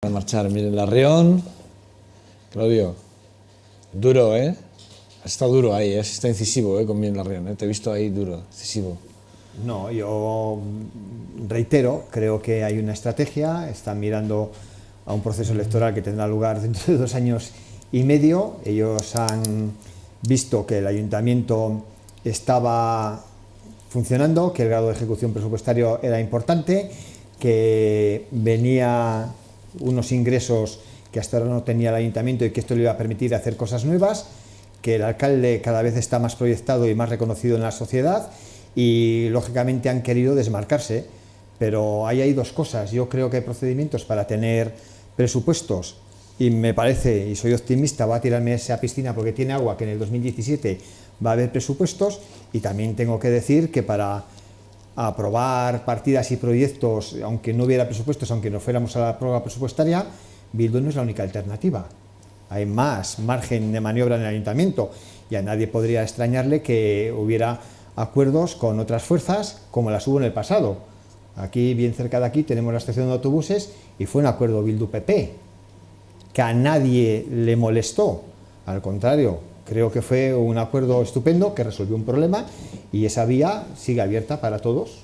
a marchar. Miren, Larrión. Claudio, duro, ¿eh? Has estado duro ahí, has estado incisivo, con Miren Larrión, ¿eh? Te he visto ahí duro, incisivo. No, yo reitero, creo que hay una estrategia, están mirando a un proceso electoral que tendrá lugar dentro de 2 años y medio. Ellos han visto que el ayuntamiento estaba funcionando, que el grado de ejecución presupuestario era importante, que venía unos ingresos que hasta ahora no tenía el ayuntamiento y que esto le iba a permitir hacer cosas nuevas, que el alcalde cada vez está más proyectado y más reconocido en la sociedad y lógicamente han querido desmarcarse, pero ahí hay 2 cosas. Yo creo que hay procedimientos para tener presupuestos y me parece, y soy optimista, va a tirarme a esa piscina porque tiene agua, que en el 2017 va a haber presupuestos, y también tengo que decir que para aprobar partidas y proyectos, aunque no hubiera presupuestos, aunque no fuéramos a la prórroga presupuestaria, Bildu no es la única alternativa. Hay más margen de maniobra en el ayuntamiento y a nadie podría extrañarle que hubiera acuerdos con otras fuerzas como las hubo en el pasado. Aquí, bien cerca de aquí, tenemos la estación de autobuses y fue un acuerdo Bildu-PP que a nadie le molestó. Al contrario, creo que fue un acuerdo estupendo que resolvió un problema y esa vía sigue abierta para todos.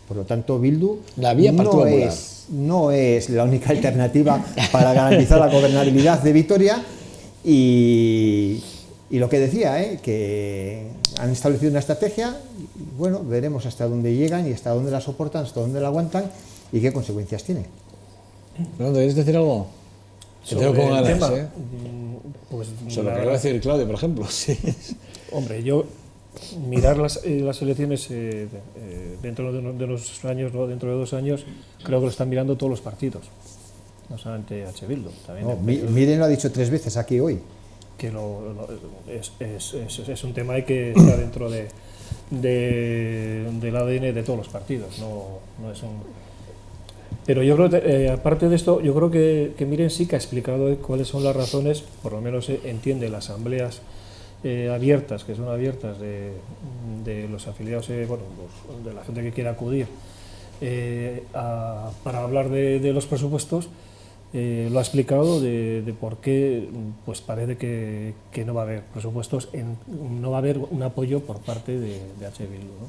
Por lo tanto, Bildu la vía no es la única alternativa para garantizar la gobernabilidad de Vitoria. Y lo que decía, que han establecido una estrategia, y bueno, veremos hasta dónde llegan y hasta dónde la soportan, hasta dónde la aguantan y qué consecuencias tiene. Fernando, ¿quieres decir algo? Que tengo con ganas, Pues sobre lo que va a decir Claudio, por ejemplo. Sí. Hombre, yo mirar las elecciones dentro de unos años, ¿no? Dentro de 2 años, creo que lo están mirando todos los partidos, no solamente H. Bildu. Miren lo ha dicho 3 veces aquí hoy. Que es un tema que está dentro del ADN de todos los partidos, no es un... Pero yo creo que, aparte de esto, yo creo que Miren sí que ha explicado cuáles son las razones, por lo menos entiende las asambleas abiertas, que son abiertas de los afiliados, de la gente que quiera acudir para hablar de los presupuestos. Lo ha explicado de por qué pues parece que no va a haber presupuestos, no va a haber un apoyo por parte de H. Bildu, ¿no?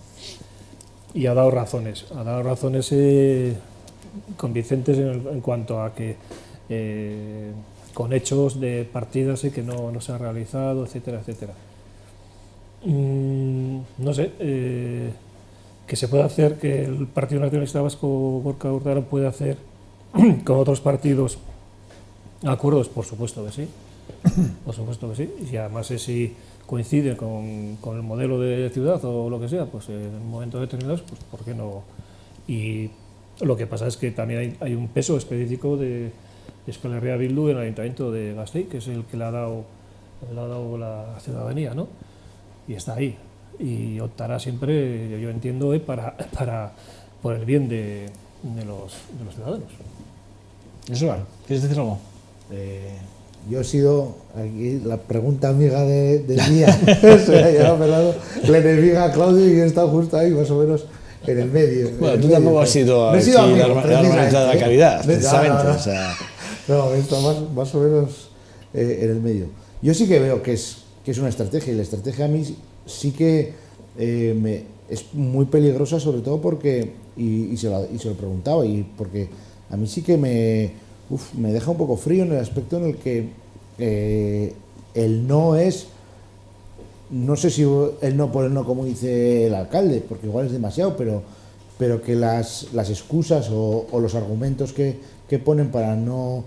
Y ha dado razones convincentes en cuanto a que con hechos de partidas que no se ha realizado, etcétera, etcétera. No sé, que se puede hacer, que el Partido Nacionalista Vasco, Gorka Urtaran, puede hacer con otros partidos acuerdos, por supuesto que sí, por supuesto que sí, y además si coincide con el modelo de ciudad o lo que sea, pues en momentos determinados, pues ¿por qué no? Y lo que pasa es que también hay un peso específico de Euskal Herria Bildu en el Ayuntamiento de Gasteiz, que es el que le ha dado la ciudadanía, ¿no? Y está ahí, y optará siempre, yo entiendo, por el bien de los ciudadanos. Eso, ¿quieres decir algo? Yo he sido aquí la pregunta amiga del día. Se ha llevado Fernando, la enemiga Claudio, y he estado justo ahí, más o menos en el medio. Bueno, tú tampoco has sido la hermanita de la caridad, precisamente. No, o sea. No, está más o menos en el medio. Yo sí que veo que es una estrategia, y la estrategia a mí sí que es muy peligrosa, sobre todo porque, y se lo preguntaba, y porque a mí sí que me deja un poco frío en el aspecto en el que el no es, no sé si el no por el no como dice el alcalde, porque igual es demasiado, pero que las excusas o los argumentos que ponen para no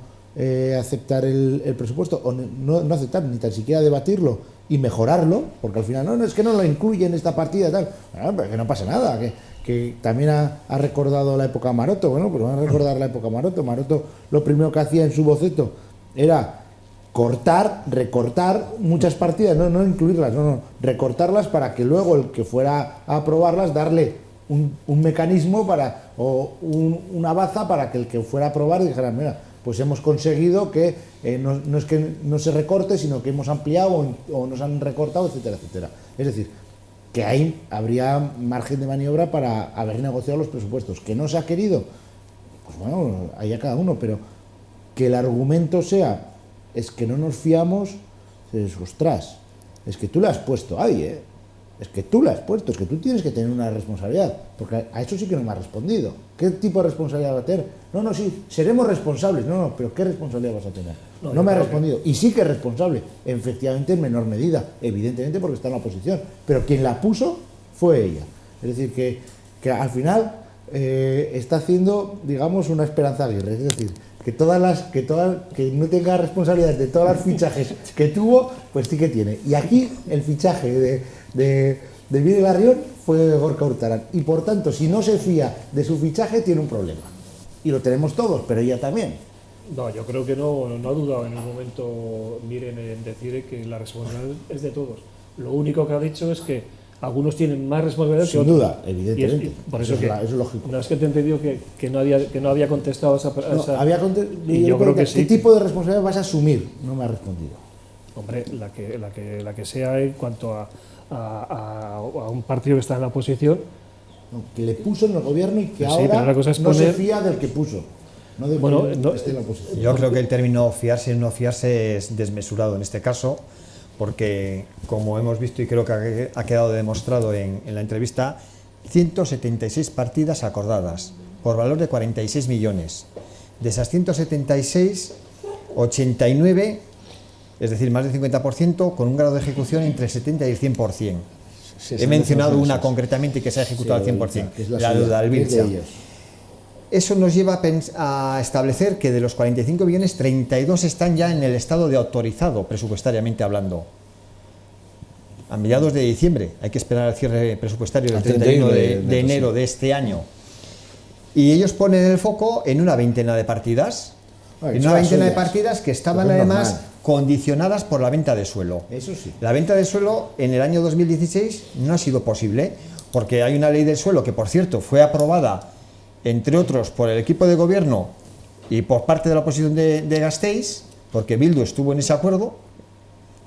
aceptar el presupuesto, o no aceptar, ni tan siquiera debatirlo y mejorarlo, porque al final no es que no lo incluye en esta partida y tal, pero que no pasa nada, que también ha recordado la época Maroto. Bueno, pues van a recordar la época Maroto. Maroto lo primero que hacía en su boceto era recortar muchas partidas, no incluirlas, recortarlas, para que luego el que fuera a aprobarlas darle un mecanismo o una baza para que el que fuera a aprobar dijera, mira, pues hemos conseguido que no es que no se recorte, sino que hemos ampliado o nos han recortado, etcétera, etcétera. Es decir, que ahí habría margen de maniobra para haber negociado los presupuestos. ¿Que no se ha querido? Pues bueno, ahí a cada uno, pero que el argumento sea, es que no nos fiamos, dices, ostras, es que tú le has puesto ahí, es que tú le has puesto, es que tú tienes que tener una responsabilidad, porque a eso sí que no me ha respondido. ¿Qué tipo de responsabilidad va a tener? No, sí, seremos responsables. No, pero ¿qué responsabilidad vas a tener? No me ha respondido. Y sí que es responsable, efectivamente en menor medida, evidentemente porque está en la oposición, pero quien la puso fue ella. Es decir, que al final está haciendo, digamos, una Esperanza Aguirre, es decir, que no tenga responsabilidad de todas las fichajes que tuvo, pues sí que tiene. Y aquí el fichaje de Miguel Barrión fue Gorka Urtaran. Y por tanto, si no se fía de su fichaje, tiene un problema. Y lo tenemos todos, pero ella también. No, yo creo que no ha dudado en ningún momento Miren en decir que la responsabilidad es de todos. Lo único que ha dicho es que algunos tienen más responsabilidad que Sin otros. duda, evidentemente. Por eso, eso es lógico. No es que te he entendido que no había contestado a esa... Y yo creo que sí. ¿Qué tipo de responsabilidad vas a asumir? No me ha respondido. Hombre, la que sea en cuanto a un partido que está en la oposición. No, que le puso en el gobierno y que Sí, ahora pero una cosa es no se poner- fía del que puso. No del Bueno, que no- esté en la oposición. Yo creo que el término fiarse y no fiarse es desmesurado en este caso, porque como hemos visto y creo que ha quedado demostrado en la entrevista, 176 partidas acordadas por valor de 46 millones. De esas 176, 89, es decir, más del 50%, con un grado de ejecución entre el 70 y el 100%. Sí, He mencionado una esas. concretamente que se ha ejecutado al 100%, que es la suya, de que es de Albilcha. ellos. Eso nos lleva a establecer que de los 45 millones, 32 están ya en el estado de autorizado, presupuestariamente hablando. A mediados de diciembre, hay que esperar al cierre presupuestario del Al 31 31 de enero de este año. Y ellos ponen el foco en una veintena de partidas. Ah, En eso una las veintena de suyas. partidas que estaban Pues es además normal. condicionadas por la venta de suelo. Eso sí. La venta de suelo en el año 2016 no ha sido posible, porque hay una ley del suelo que, por cierto, fue aprobada, entre otros, por el equipo de gobierno y por parte de la oposición de Gasteiz, porque Bildu estuvo en ese acuerdo,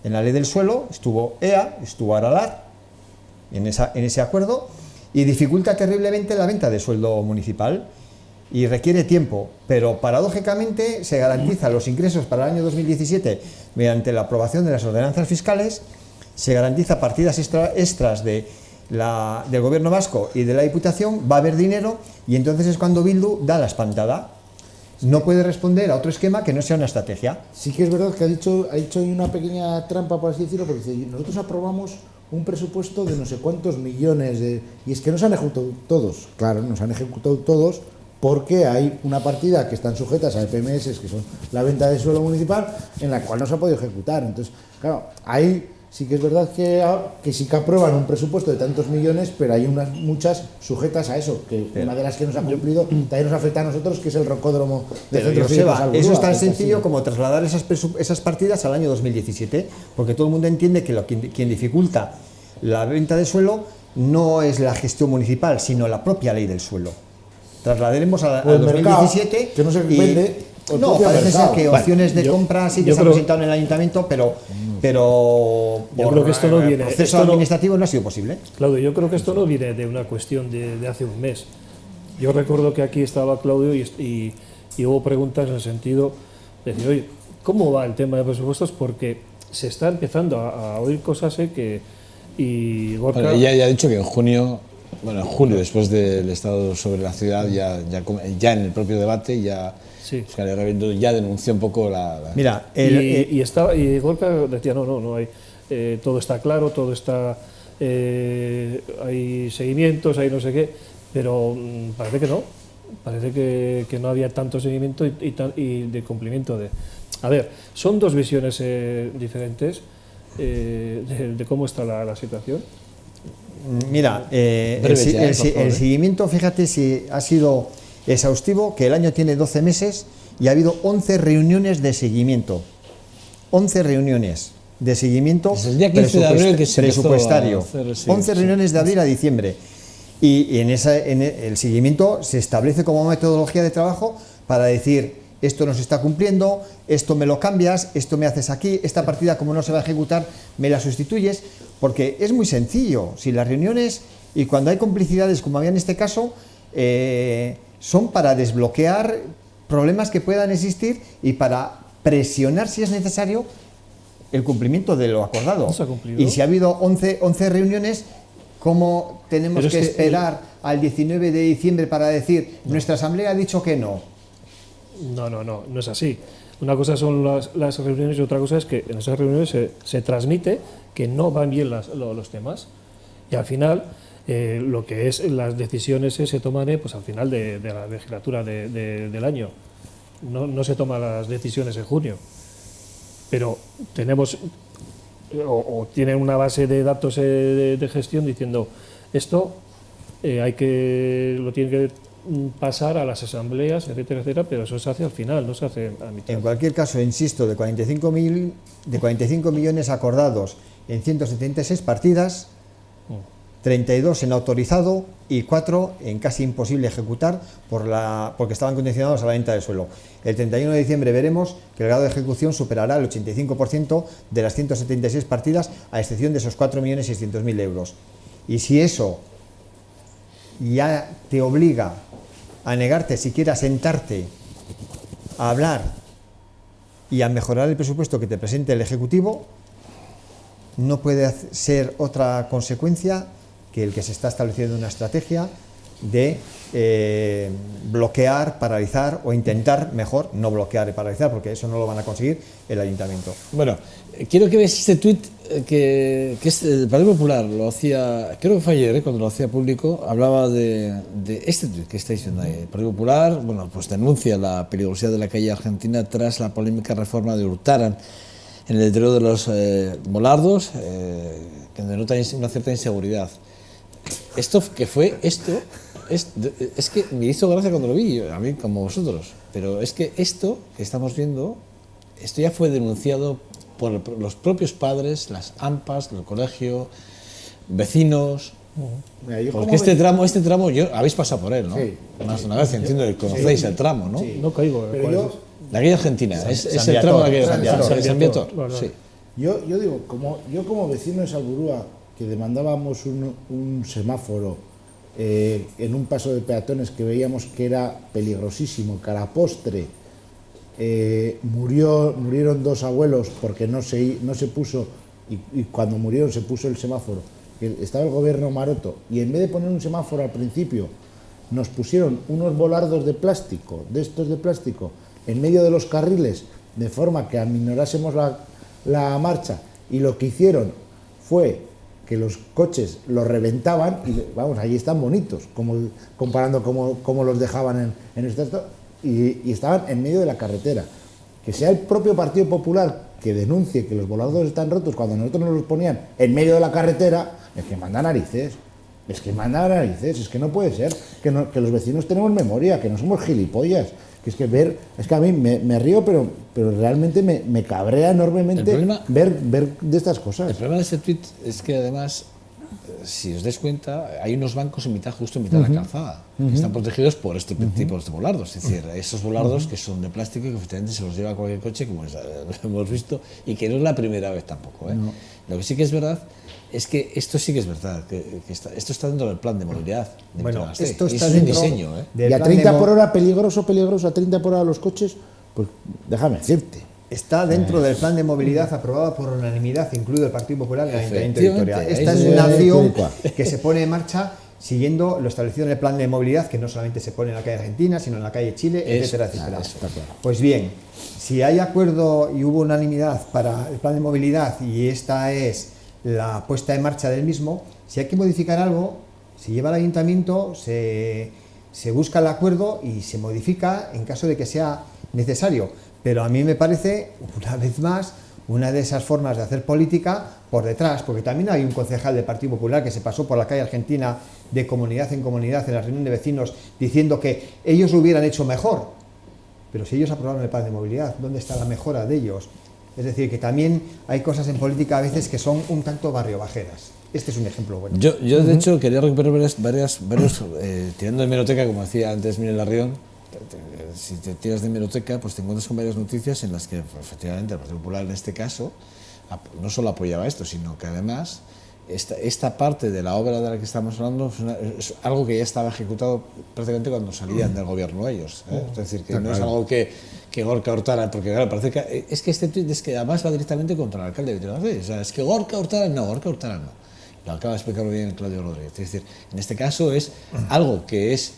en la ley del suelo, estuvo EA, estuvo Aralar, en ese acuerdo, y dificulta terriblemente la venta de sueldo municipal y requiere tiempo, pero paradójicamente se garantizan los ingresos para el año 2017 mediante la aprobación de las ordenanzas fiscales, se garantiza partidas extras del gobierno vasco y de la Diputación, va a haber dinero y entonces es cuando Bildu da la espantada. No puede responder a otro esquema que no sea una estrategia. Sí que es verdad que ha hecho ahí una pequeña trampa, por así decirlo, porque dice, nosotros aprobamos un presupuesto de no sé cuántos millones, y es que no se han ejecutado todos. Claro, no se han ejecutado todos porque hay una partida que están sujetas a EPMS, que son la venta de suelo municipal, en la cual no se ha podido ejecutar. Entonces, claro, ahí sí que es verdad que sí que aprueban un presupuesto de tantos millones, pero hay muchas sujetas a eso, que una de las que nos ha cumplido también nos afecta a nosotros, que es el rocódromo de Pero, Centro Joseba, Cívico Salburua, eso es tan que está sencillo así. como trasladar esas partidas al año 2017, porque todo el mundo entiende que quien dificulta la venta de suelo no es la gestión municipal, sino la propia ley del suelo. Trasladaremos al O el mercado, 2017 que no se y- vende, o el no, propio parece ser mercado. que opciones de compra sí que yo se han creo- presentado en el ayuntamiento, pero Yo creo que esto no viene- proceso esto no- administrativo no ha sido posible. Claudio, yo creo que esto no viene de una cuestión de hace un mes. Yo recuerdo que aquí estaba Claudio y hubo preguntas en el sentido de decir, oye, ¿cómo va el tema de presupuestos? Porque se está empezando a oír cosas y Gorka... Bueno, ella ya ha dicho que en junio, bueno, en julio, después del Estado sobre la ciudad, ya en el propio debate, ya Sí. Euskal Herria Bildu ya denunció un poco la Mira, y Gorka decía, no hay, todo está claro, todo está, hay seguimientos, hay no sé qué, pero parece que no, parece que no había tanto seguimiento y de cumplimiento de... A ver, son dos visiones diferentes de cómo está la situación. Mira, Breve ya, por favor, el seguimiento, fíjate si ha sido exhaustivo, que el año tiene 12 meses y ha habido 11 reuniones de seguimiento. 11 reuniones de seguimiento Desde el día 15 de abril que se empezó a presupuestario. hacer, sí, 11 reuniones de abril a diciembre. Y en el seguimiento se establece como metodología de trabajo para decir, esto no se está cumpliendo, esto me lo cambias, esto me haces aquí, esta partida como no se va a ejecutar, me la sustituyes, porque es muy sencillo. Si las reuniones y cuando hay complicidades, como había en este caso, son para desbloquear problemas que puedan existir y para presionar, si es necesario, el cumplimiento de lo acordado. No se ha cumplido. Y si ha habido 11 reuniones, ¿cómo tenemos Pero es que que esperar al 19 de diciembre para decir nuestra asamblea ha dicho que no? No es así. Una cosa son las reuniones y otra cosa es que en esas reuniones se transmite que no van bien los temas. Y al final, lo que es las decisiones se toman pues, al final de la legislatura del año. No se toman las decisiones en junio. Pero tenemos o tienen una base de datos de gestión diciendo esto lo tienen que pasar a las asambleas, etcétera, etcétera, pero eso se hace al final, no se hace a mitad. En cualquier caso, insisto, de 45 millones acordados en 176 partidas, 32 en autorizado y 4 en casi imposible ejecutar porque estaban condicionados a la venta del suelo. El 31 de diciembre veremos que el grado de ejecución superará el 85% de las 176 partidas, a excepción de esos 4.600.000 euros. Y si eso ya te obliga a negarte siquiera a sentarte a hablar y a mejorar el presupuesto que te presente el Ejecutivo, no puede ser otra consecuencia que el que se está estableciendo una estrategia de bloquear, paralizar o intentar, mejor, no bloquear y paralizar, porque eso no lo van a conseguir el Ayuntamiento. Bueno, quiero que veas este tuit que es el Partido Popular, lo hacía, creo que fue ayer, cuando lo hacía público, hablaba de este tuit que está diciendo ahí. El Partido Popular, bueno, pues denuncia la peligrosidad de la calle Argentina tras la polémica reforma de Hurtaran en el deterioro de los volardos, que denota una cierta inseguridad. Esto que fue esto es que me hizo gracia cuando lo vi, a mí como vosotros, pero es que esto que estamos viendo, esto ya fue denunciado por los propios padres, las AMPAs del colegio, vecinos. Mira, yo Porque como este tramo, habéis pasado por él, ¿no? Sí. Más de una vez, entiendo que conocéis el tramo, ¿no? Sí. No caigo. Pero ¿cuál yo, es? La calle Argentina, es San el tramo de la Viator, calle San Argentina, Viator. San Viator, Vale, vale. sí. yo digo, yo como vecino de Salburúa, que demandábamos un semáforo en un paso de peatones que veíamos que era peligrosísimo, que a la postre murieron 2 abuelos porque no se puso, y cuando murieron se puso el semáforo, que estaba el gobierno maroto, y en vez de poner un semáforo al principio, nos pusieron unos volardos de plástico, en medio de los carriles, de forma que aminorásemos la marcha, y lo que hicieron fue que los coches los reventaban, y vamos, allí están bonitos, comparando cómo los dejaban en este estado, y estaban en medio de la carretera. Que sea el propio Partido Popular que denuncie que los volardos están rotos cuando nosotros nos los ponían en medio de la carretera, es que manda narices. Es que no puede ser, que los vecinos tenemos memoria, que no somos gilipollas, que es que a mí me río, pero realmente me cabrea enormemente ver de estas cosas. El problema de este tuit es que además, si os dais cuenta, hay unos bancos justo en mitad de la calzada, que están protegidos por este tipo de volardos, es decir, esos volardos que son de plástico y que efectivamente se los lleva cualquier coche, como lo hemos visto, y que no es la primera vez tampoco. No. Lo que sí que es verdad es que esto sí que es verdad, que esto está dentro del plan de movilidad de Bueno, Vitoria-Gasteiz. esto Y está es un dentro diseño, del Y a plan de 30 por hora, peligroso, a 30 por hora los coches, pues déjame decirte. Está dentro del plan de movilidad aprobado por unanimidad, incluido el Partido Popular en el Ayuntamiento de Vitoria. Efectivamente, Esta es ahí una se- acción que se pone en marcha siguiendo lo establecido en el plan de movilidad, que no solamente se pone en la calle Argentina, sino en la calle Chile, etcétera, etcétera. eso está claro. Pues bien, si hay acuerdo y hubo unanimidad para el plan de movilidad y esta es la puesta en marcha del mismo, si hay que modificar algo, se lleva al ayuntamiento, se busca el acuerdo y se modifica en caso de que sea necesario. Pero a mí me parece, una vez más, una de esas formas de hacer política por detrás, porque también hay un concejal del Partido Popular que se pasó por la calle Argentina de comunidad en comunidad en la reunión de vecinos diciendo que ellos lo hubieran hecho mejor. Pero si ellos aprobaron el plan de movilidad, ¿dónde está la mejora de ellos? Es decir, que también hay cosas en política a veces que son un tanto barriobajeras. Este es un ejemplo bueno. Yo de hecho, quería recuperar varios tirando de hemeroteca, como decía antes Miguel Larrión. Si te tiras de hemeroteca, pues te encuentras con varias noticias en las que efectivamente el Partido Popular en este caso no solo apoyaba esto, sino que además esta parte de la obra de la que estamos hablando es algo que ya estaba ejecutado prácticamente cuando salían del gobierno ellos. Es decir, que no es algo que Gorka Hurtara, porque claro, parece que es que este tuit es que además va directamente contra el alcalde de Vitoria-Gasteiz. O sea, es que Gorka Hurtara no. Lo acaba de explicar bien Claudio Rodríguez. Es decir, en este caso es algo que es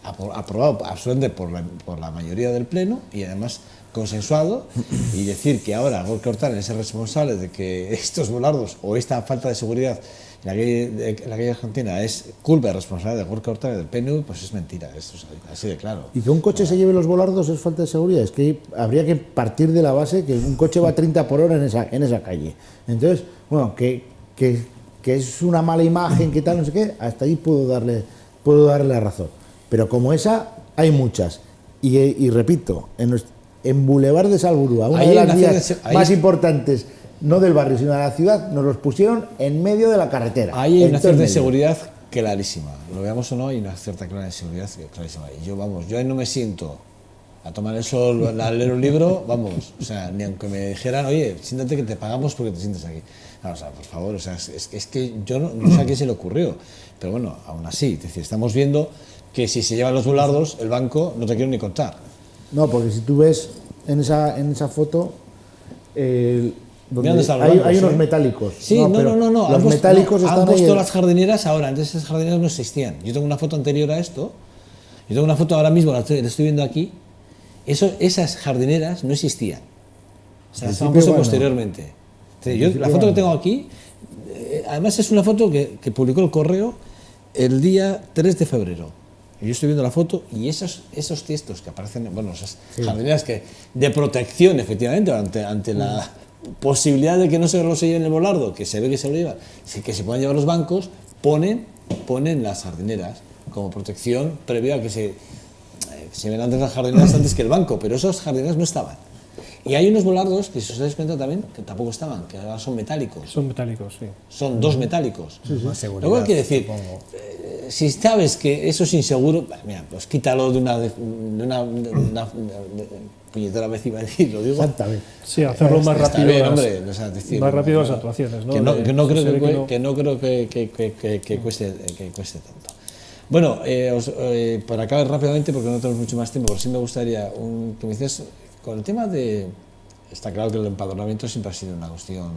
aprobado absolutamente por la mayoría del Pleno y además consensuado, y decir que ahora Gorka Hurtara es el responsable de que estos volardos o esta falta de seguridad en la calle argentina es culpa y responsabilidad de Gorka Hurtara y del PNV, pues es mentira, esto es así de claro. Y que un coche se lleve los volardos es falta de seguridad, es que habría que partir de la base que un coche va a 30 por hora en esa calle. Entonces, bueno, que es una mala imagen, que tal, no sé qué, hasta ahí puedo darle la razón. Pero como esa, hay muchas. Y repito, en Boulevard de Salburua, una de las vías más importantes, no del barrio, sino de la ciudad, nos los pusieron en medio de la carretera. Ahí hay una cierta inseguridad clarísima. Lo veamos o no, hay una cierta inseguridad clarísima. Y yo ahí no me siento a tomar el sol, a leer un libro, vamos, o sea, ni aunque me dijeran, oye, siéntate que te pagamos porque te sientes aquí. No, o sea, por favor, o sea, es que yo no sé a qué se le ocurrió. Pero bueno, aún así, es decir, estamos viendo que si se llevan los volardos, el banco no te quiero ni contar. No, porque si tú ves en esa foto, donde hay unos metálicos. Sí, no. Los metálicos están han puesto ahí. las jardineras ahora, antes esas jardineras no existían. Yo tengo una foto anterior a esto, yo tengo una foto ahora mismo, la estoy viendo aquí. Esas jardineras no existían. O sea, las han puesto posteriormente. La foto que tengo aquí, además es una foto que publicó el Correo el día 3 de febrero. Yo estoy viendo la foto y esos textos que aparecen, bueno, esas jardineras de protección, efectivamente, ante la posibilidad de que no se lo lleven el volardo, que se ve que se lo llevan, que se puedan llevar los bancos, ponen las jardineras como protección previa a que se ven antes las jardineras antes que el banco, pero esas jardineras no estaban. Y hay unos volardos que, si os dais cuenta también, que tampoco estaban, que ahora son metálicos. Son metálicos, sí. Son dos metálicos. Más seguridad, Lo cual quiere decir, si sabes que eso es inseguro, mira, pues quítalo de una puñetera vez, iba a decir, lo digo. Exactamente. Sí, hacerlo más Está rápido. bien, hombre, o sea, decir, más rápido las actuaciones, ¿no? Que no creo que cueste tanto. Bueno, para acabar rápidamente, porque no tenemos mucho más tiempo, pero sí me gustaría que me dices, con el tema de... Está claro que el empadronamiento siempre ha sido una cuestión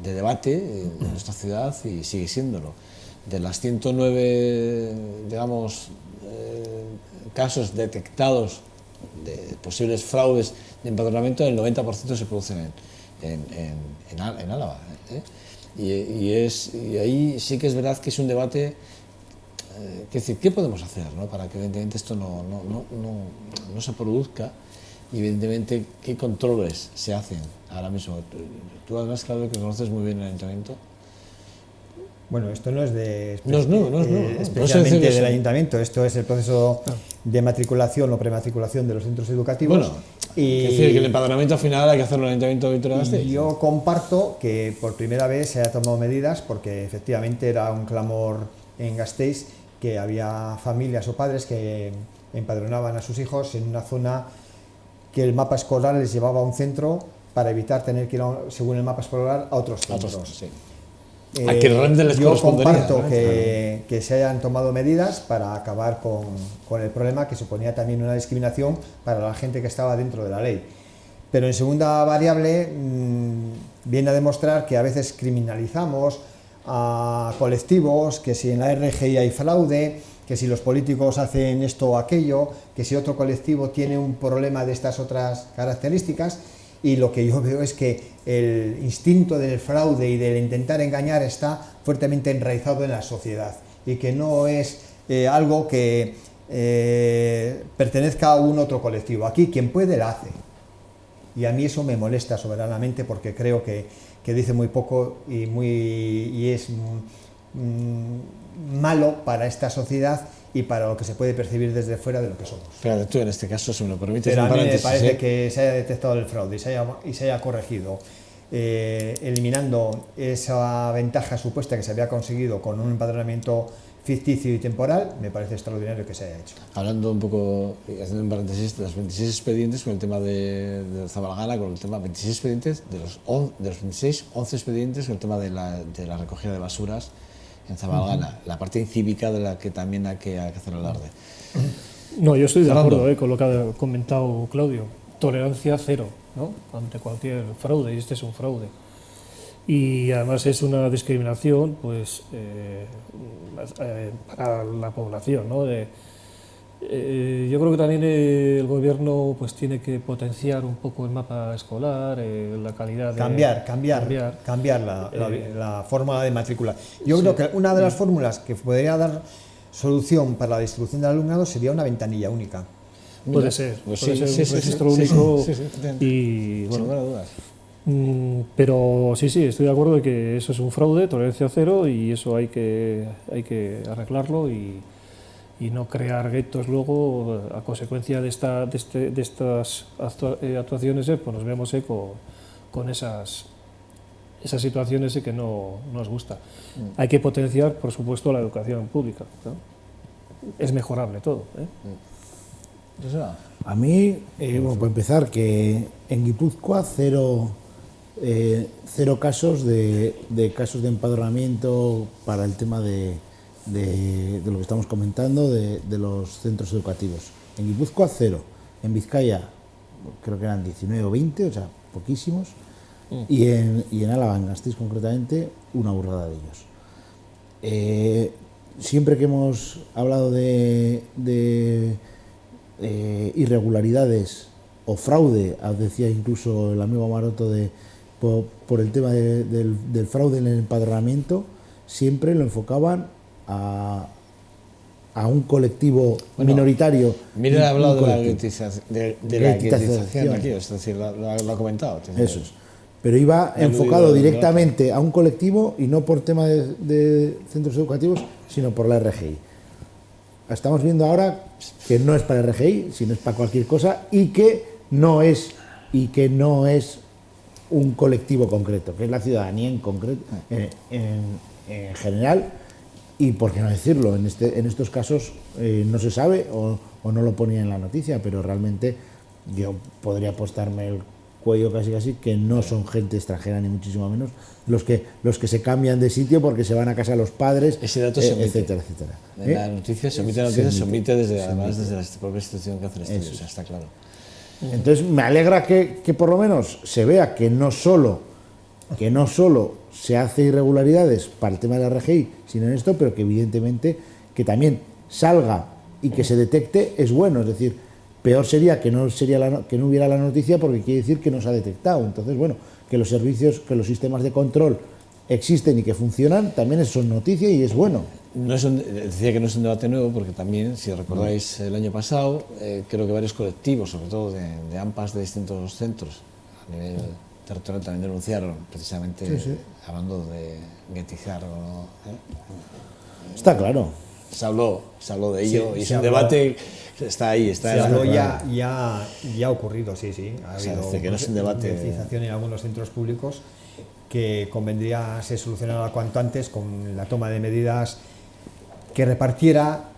de debate en nuestra ciudad y sigue siéndolo. De las 109, digamos, casos detectados de posibles fraudes de empadronamiento, el 90% se producen en Álava. Y ahí sí que es verdad que es un debate. Es decir, ¿qué podemos hacer, ¿no?, para que evidentemente esto no se produzca? Y evidentemente, ¿qué controles se hacen ahora mismo? Tú además, claro, que conoces muy bien el ayuntamiento. Bueno, esto no es No especialmente sé del ayuntamiento, esto es el proceso de matriculación o prematriculación de los centros educativos. Bueno, es decir, que el empadronamiento al final hay que hacerlo en el ayuntamiento de Vitoria-Gasteiz. Y yo comparto que por primera vez se haya tomado medidas, porque efectivamente era un clamor en Gasteiz que había familias o padres que empadronaban a sus hijos en una zona que el mapa escolar les llevaba a un centro para evitar tener que ir, según el mapa escolar, a otros centros. Sí. A que realmente les yo correspondería, comparto ¿no? que se hayan tomado medidas para acabar con el problema, que suponía también una discriminación para la gente que estaba dentro de la ley. Pero en segunda variable viene a demostrar que a veces criminalizamos a colectivos, que si en la RGI hay fraude, que si los políticos hacen esto o aquello, que si otro colectivo tiene un problema de estas otras características, y lo que yo veo es que el instinto del fraude y del intentar engañar está fuertemente enraizado en la sociedad y que no es algo que pertenezca a un otro colectivo. Aquí quien puede la hace, y a mí eso me molesta soberanamente, porque creo que dice muy poco y es malo para esta sociedad y para lo que se puede percibir desde fuera de lo que somos. Fíjate, tú en este caso, si me lo permites, pero a mí me parece ¿eh? que se haya detectado el fraude y se haya corregido, eliminando esa ventaja supuesta que se había conseguido con un empadronamiento ficticio y temporal, me parece extraordinario que se haya hecho. Hablando un poco, haciendo un paréntesis, de los 26 expedientes con el tema de Zabalgana, con el tema 26 expedientes, de los 26, 11 expedientes con el tema de la recogida de basuras en Zabalgana, la parte incívica de la que también hay que hacer alarde. No, yo estoy de Fernando. acuerdo con lo que ha comentado Claudio. Tolerancia cero, ¿no?, ante cualquier fraude, y este es un fraude. Y además es una discriminación, pues, para la población, ¿no? Yo creo que también el gobierno, pues, tiene que potenciar un poco el mapa escolar, la calidad de... Cambiar la forma de matrícula. Yo creo que una de las fórmulas que podría dar solución para la distribución del alumnado sería una ventanilla única. Puede ser, Pues puede sí, ser sí, un sí, registro sí, único. sí, Y sin bueno, lugar a dudas. pero sí, estoy de acuerdo de que eso es un fraude, tolerancia cero, y eso hay que arreglarlo y no crear guetos luego a consecuencia de estas actuaciones, pues nos vemos con esas situaciones que no nos gusta. Hay que potenciar, por supuesto, la educación pública, ¿no? Es mejorable todo, ¿eh? A mí, bueno, para empezar, que en Guipúzcoa cero casos de casos de empadronamiento para el tema de lo que estamos comentando, de los centros educativos. En Guipúzcoa, cero. En Vizcaya, creo que eran 19 o 20, o sea, poquísimos. Y en Álava, en Gasteiz concretamente, una burrada de ellos. Siempre que hemos hablado de irregularidades o fraude, decía incluso el amigo Maroto, por el tema del fraude en el empadronamiento, siempre lo enfocaban a un colectivo minoritario. Mira, ha hablado de la colectivo. guetización aquí, es decir, lo ha comentado. Eso es. Pero iba enfocado directamente a un colectivo y no por tema de centros educativos, sino por la RGI. Estamos viendo ahora que no es para RGI, sino es para cualquier cosa, y que no es un colectivo concreto, que es la ciudadanía en concreto, en general, y por qué no decirlo, en estos casos no se sabe o no lo ponía en la noticia, pero realmente yo podría apostarme el cuello casi que no son gente extranjera ni muchísimo menos los que se cambian de sitio porque se van a casa los padres, ese dato se omite, etcétera. La noticia se omite, se omite además desde la propia institución que hace el estudio, o sea, está claro. Entonces me alegra que por lo menos se vea que no solo se hace irregularidades para el tema de la RGI, sino en esto, pero que evidentemente que también salga y que se detecte es bueno. Es decir, peor sería que no hubiera la noticia, porque quiere decir que no se ha detectado. Entonces, bueno, que los servicios, que los sistemas de control existen y que funcionan, también es noticia y es bueno. Decía que no es un debate nuevo, porque también, si recordáis, el año pasado, creo que varios colectivos, sobre todo de AMPAs de distintos centros a nivel territorial, también denunciaron, precisamente hablando de guetizar. Está claro. Se habló de ello, y es un habló. debate que está ahí. Se habló, ya ha ocurrido, sí. Ha O sea, habido que no es un debate. getización en algunos centros públicos que convendría ser solucionada cuanto antes con la toma de medidas que repartiera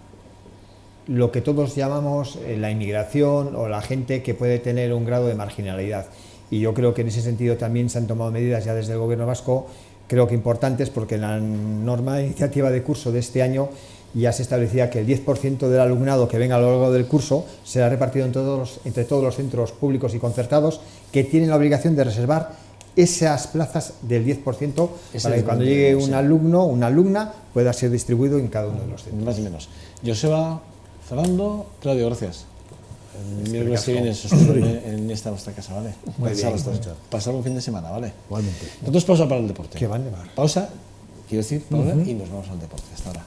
lo que todos llamamos la inmigración o la gente que puede tener un grado de marginalidad. Y yo creo que en ese sentido también se han tomado medidas ya desde el Gobierno vasco, creo que importantes, porque en la norma de iniciativa de curso de este año ya se establecía que el 10% del alumnado que venga a lo largo del curso será repartido entre todos los centros públicos y concertados, que tienen la obligación de reservar esas plazas del 10% para que cuando llegue un alumno o una alumna pueda ser distribuido en cada uno de los centros. Más o menos. Joseba, Fernando, Claudio, gracias. El miércoles que viene os espero en esta vuestra casa, ¿vale? Muy bien. Pasad un fin de semana, ¿vale? Igualmente. Nosotros pausa para el deporte. Que van de mar. Pausa, quiero decir, pausa, y nos vamos al deporte. Hasta ahora.